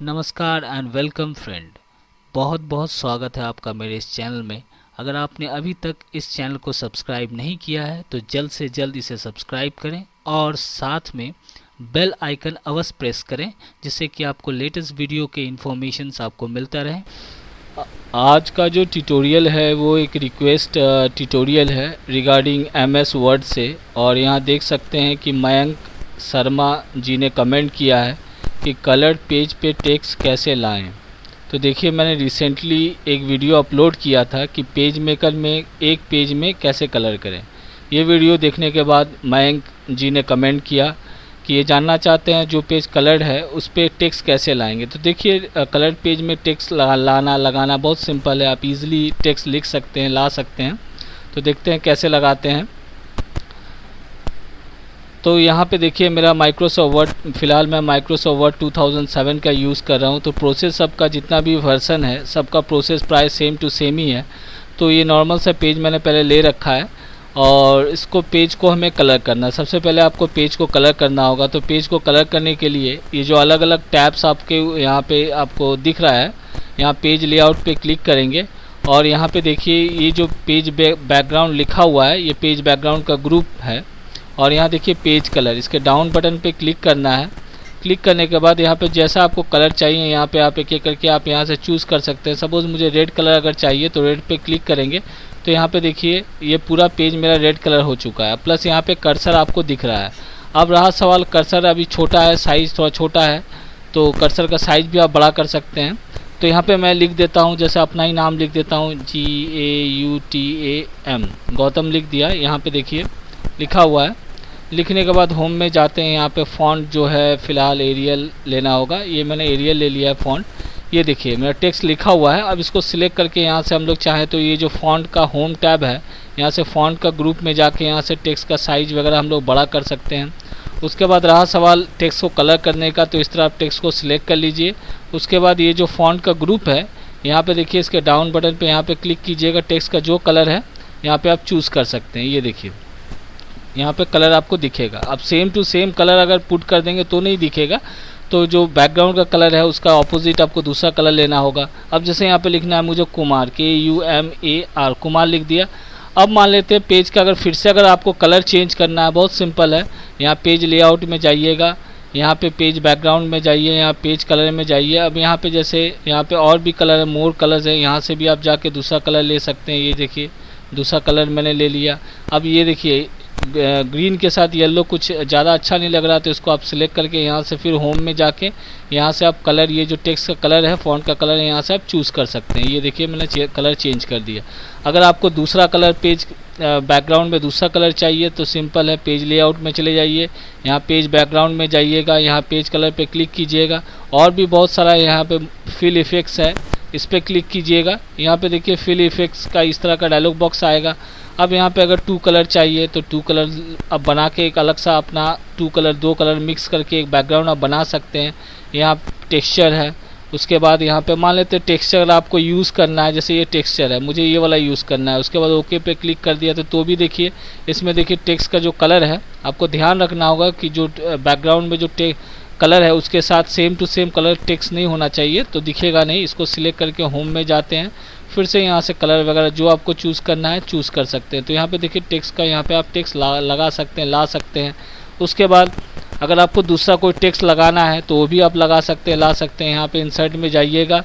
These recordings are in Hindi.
नमस्कार एंड वेलकम फ्रेंड। बहुत बहुत स्वागत है आपका मेरे इस चैनल में। अगर आपने अभी तक इस चैनल को सब्सक्राइब नहीं किया है तो जल्द से जल्द इसे सब्सक्राइब करें और साथ में बेल आइकन अवश्य प्रेस करें, जिससे कि आपको लेटेस्ट वीडियो के इन्फॉर्मेशंस आपको मिलता रहे। आज का जो ट्यूटोरियल है वो एक रिक्वेस्ट ट्यूटोरियल है रिगार्डिंग MS वर्ड से, और यहाँ देख सकते हैं कि मयंक शर्मा जी ने कमेंट किया है कि कलर्ड पेज पे टेक्स्ट कैसे लाएं। तो देखिए, मैंने रिसेंटली एक वीडियो अपलोड किया था कि पेज मेकर में एक पेज में कैसे कलर करें। ये वीडियो देखने के बाद मयंक जी ने कमेंट किया कि ये जानना चाहते हैं जो पेज कलर्ड है उस पर टेक्स्ट कैसे लाएंगे। तो देखिए, कलर्ड पेज में टेक्स्ट लगाना बहुत सिंपल है। आप इजीली टेक्स्ट लिख सकते हैं, ला सकते हैं। तो देखते हैं कैसे लगाते हैं। तो यहाँ पे देखिए, मेरा माइक्रोसॉफ्ट वर्ड, फ़िलहाल मैं माइक्रोसॉफ्ट वर्ड 2007 का यूज़ कर रहा हूँ। तो प्रोसेस सबका जितना भी वर्सन है सबका प्रोसेस प्राय सेम टू सेम ही है। तो ये नॉर्मल सा पेज मैंने पहले ले रखा है और इसको पेज को हमें कलर करना है। सबसे पहले आपको पेज को कलर करना होगा। तो पेज को कलर करने के लिए ये जो अलग अलग टैब्स आपके यहाँ पे आपको दिख रहा है, यहाँ पेज लेआउट पे क्लिक करेंगे और यहाँ पे देखिए ये जो पेज बैकग्राउंड लिखा हुआ है, ये पेज बैकग्राउंड का ग्रुप है। और यहाँ देखिए पेज कलर, इसके डाउन बटन पे क्लिक करना है। क्लिक करने के बाद यहाँ पे जैसा आपको कलर चाहिए यहाँ पे आप एक एक करके आप यहाँ से चूज़ कर सकते हैं। सपोज़ मुझे रेड कलर अगर चाहिए तो रेड पे क्लिक करेंगे तो यहाँ पे देखिए ये पूरा पेज मेरा रेड कलर हो चुका है। प्लस यहाँ पे कर्सर आपको दिख रहा है। अब रहा सवाल, कर्सर अभी छोटा है, साइज़ थोड़ा छोटा है, तो कर्सर का साइज़ भी आप बड़ा कर सकते हैं। तो यहाँ पे मैं लिख देता हूँ, जैसे अपना ही नाम लिख देता हूँ, GAUTAM, गौतम लिख दिया। यहाँ पे देखिए लिखा हुआ है। लिखने के बाद होम में जाते हैं। यहाँ पे फ़ॉन्ट जो है फ़िलहाल एरियल लेना होगा। ये मैंने एरियल ले लिया है फ़ॉन्ट। ये देखिए मेरा टेक्स्ट लिखा हुआ है। अब इसको सिलेक्ट करके यहाँ से हम लोग चाहें तो ये जो फ़ॉन्ट का होम टैब है, यहाँ से फ़ॉन्ट का ग्रुप में जाके यहाँ से टेक्स्ट का साइज़ वगैरह हम लोग बड़ा कर सकते हैं। उसके बाद रहा सवाल टेक्स्ट को कलर करने का, तो इस तरह आप टेक्स्ट को सिलेक्ट कर लीजिए। उसके बाद ये जो फ़ॉन्ट का ग्रुप है, यहाँ पे देखिए इसके डाउन बटन पे यहाँ पे क्लिक कीजिएगा। टेक्स्ट का जो कलर है यहाँ पे आप चूज़ कर सकते हैं। ये देखिए यहाँ पे कलर आपको दिखेगा। अब सेम टू सेम कलर अगर पुट कर देंगे तो नहीं दिखेगा, तो जो बैकग्राउंड का कलर है उसका ऑपोजिट आपको दूसरा कलर लेना होगा। अब जैसे यहाँ पे लिखना है मुझे कुमार, KUMAR, कुमार लिख दिया। अब मान लेते हैं पेज का फिर से अगर आपको कलर चेंज करना है, बहुत सिंपल है। यहाँ पेज लेआउट में जाइएगा, यहाँ पे पेज बैकग्राउंड में जाइए, यहाँ पेज कलर में जाइए। अब यहाँ पे जैसे यहाँ पे और भी कलर है, मोर कलर्स है, यहाँ से भी आप जाके दूसरा कलर ले सकते हैं। ये देखिए दूसरा कलर मैंने ले लिया। अब ये देखिए ग्रीन के साथ येलो कुछ ज़्यादा अच्छा नहीं लग रहा, तो इसको आप सिलेक्ट करके यहाँ से फिर होम में जाके यहाँ से आप कलर, ये जो टेक्स्ट का कलर है, फ़ॉन्ट का कलर है, यहाँ से आप चूज़ कर सकते हैं। ये देखिए मैंने कलर चेंज कर दिया। अगर आपको दूसरा कलर पेज बैकग्राउंड में दूसरा कलर चाहिए तो सिंपल है, पेज लेआउट में चले जाइए, यहाँ पेज बैकग्राउंड में जाइएगा, यहाँ पेज कलर पे क्लिक कीजिएगा। और भी बहुत सारा यहाँ पे फिल इफ़ेक्ट्स है, इस पर क्लिक कीजिएगा। यहाँ पे देखिए फिल इफ़ेक्ट्स का इस तरह का डायलॉग बॉक्स आएगा। अब यहाँ पे अगर 2 कलर चाहिए तो 2 कलर अब बना के एक अलग सा अपना 2 कलर मिक्स करके एक बैकग्राउंड आप बना सकते हैं। यहाँ टेक्सचर है। उसके बाद यहाँ पे मान लेते हैं टेक्सचर आपको यूज़ करना है, जैसे ये टेक्सचर है, मुझे ये वाला यूज़ करना है। उसके बाद ओके पे क्लिक कर दिया तो भी देखिए इसमें देखिए टेक्स्ट का जो कलर है, आपको ध्यान रखना होगा कि जो बैकग्राउंड में जो कलर है उसके साथ same to same colour text नहीं होना चाहिए, तो दिखेगा नहीं। इसको सिलेक्ट करके होम में जाते हैं, फिर से यहाँ से कलर वगैरह जो आपको चूज़ करना है चूज़ कर सकते हैं। तो यहाँ पे देखिए टेक्स्ट का यहाँ पे आप टेक्स्ट लगा सकते हैं, ला सकते हैं। उसके बाद अगर आपको दूसरा कोई टेक्स्ट लगाना है तो वो भी आप लगा सकते हैं, ला सकते हैं। यहाँ पे इंसर्ट में जाइएगा।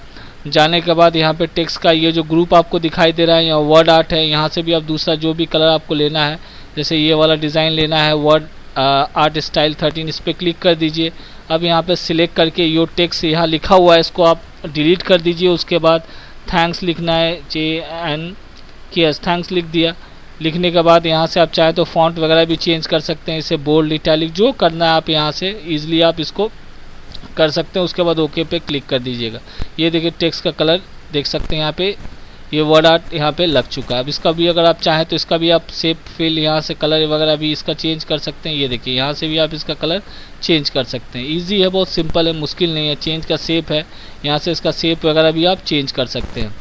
जाने के बाद यहाँ पे टेक्स्ट का ये जो ग्रुप आपको दिखाई दे रहा है, यहाँ वर्ड आर्ट है, यहाँ से भी आप दूसरा जो भी कलर आपको लेना है, जैसे ये वाला डिज़ाइन लेना है, वर्ड आर्ट स्टाइल 13, इस पर क्लिक कर दीजिए। अब यहाँ पे सिलेक्ट करके यो टेक्स्ट यहाँ लिखा हुआ है इसको आप डिलीट कर दीजिए। उसके बाद थैंक्स लिखना है, JNKS, थैंक्स लिख दिया। लिखने के बाद यहाँ से आप चाहे तो फ़ॉन्ट वगैरह भी चेंज कर सकते हैं, इसे बोल्ड, इटैलिक, जो करना है आप यहाँ से ईजिली आप इसको कर सकते हैं। उसके बाद ओके पे क्लिक कर दीजिएगा। ये देखिए टेक्स्ट का कलर देख सकते हैं, यहाँ पे ये वर्ड आर्ट यहाँ पे लग चुका है। अब इसका भी अगर आप चाहें तो इसका भी आप शेप फिल यहाँ से कलर वगैरह भी इसका चेंज कर सकते हैं। ये देखिए यहाँ से भी आप इसका कलर चेंज कर सकते हैं। इजी है, बहुत सिंपल है, मुश्किल नहीं है। चेंज का शेप है, यहाँ से इसका शेप वगैरह भी आप चेंज कर सकते हैं।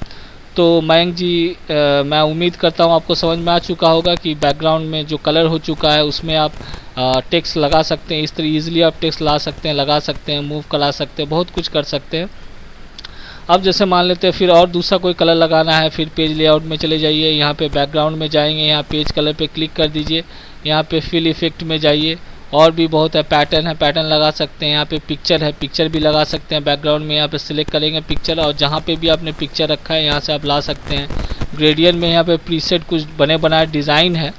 तो मयंक जी, मैं उम्मीद करता हूँ आपको समझ में आ चुका होगा कि बैकग्राउंड में जो कलर हो चुका है उसमें आप टेक्स्ट लगा सकते हैं। इस तरह ईजिली आप टेक्स्ट ला सकते हैं, लगा सकते हैं, मूव करा सकते हैं, बहुत कुछ कर सकते हैं। अब जैसे मान लेते हैं फिर और दूसरा कोई कलर लगाना है, फिर पेज लेआउट में चले जाइए, यहाँ पे बैकग्राउंड में जाएंगे, यहाँ पेज कलर पे क्लिक कर दीजिए, यहाँ पे फिल इफेक्ट में जाइए, और भी बहुत है, पैटर्न है, पैटर्न लगा सकते हैं। यहाँ पे पिक्चर है, पिक्चर भी लगा सकते हैं बैकग्राउंड में। यहाँ पे सिलेक्ट करेंगे पिक्चर, और जहाँ पे भी आपने पिक्चर रखा है यहाँ से आप ला सकते हैं। ग्रेडियंट में यहाँ पे प्रीसेट कुछ बने बनाए डिज़ाइन है,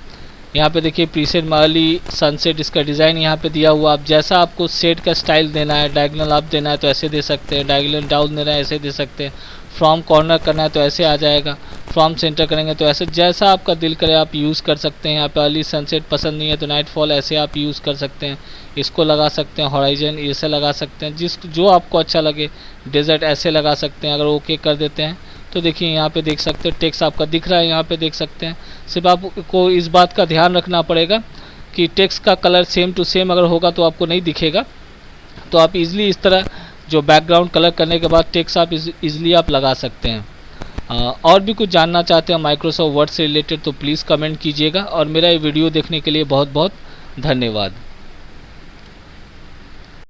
यहाँ पे देखिए प्रीसेट अर्ली सनसेट, इसका डिज़ाइन यहाँ पे दिया हुआ। आप जैसा आपको सेट का स्टाइल देना है, डायगोनल अप देना है तो ऐसे दे सकते हैं, डायगोनल डाउन देना है ऐसे दे सकते हैं, फ्रॉम कॉर्नर करना है तो ऐसे आ जाएगा, फ्रॉम सेंटर करेंगे तो ऐसे, जैसा आपका दिल करे आप यूज़ कर सकते हैं। यहाँ पे अर्ली सनसेट पसंद नहीं है तो नाइट फॉल ऐसे आप यूज़ कर सकते हैं, इसको लगा सकते हैं। हॉराइजन ऐसे लगा सकते हैं, जो आपको अच्छा लगे। डेजर्ट ऐसे लगा सकते हैं। अगर ओके कर देते हैं तो देखिए यहाँ पे देख सकते हैं टेक्स्ट आपका दिख रहा है, यहाँ पे देख सकते हैं। सिर्फ आपको इस बात का ध्यान रखना पड़ेगा कि टेक्स्ट का कलर सेम टू सेम अगर होगा तो आपको नहीं दिखेगा, तो आप इजीली इस तरह जो बैकग्राउंड कलर करने के बाद टेक्स्ट आप इजीली आप लगा सकते हैं। और भी कुछ जानना चाहते हैं माइक्रोसॉफ्ट वर्ड से रिलेटेड तो प्लीज़ कमेंट कीजिएगा, और मेरा ये वीडियो देखने के लिए बहुत बहुत धन्यवाद।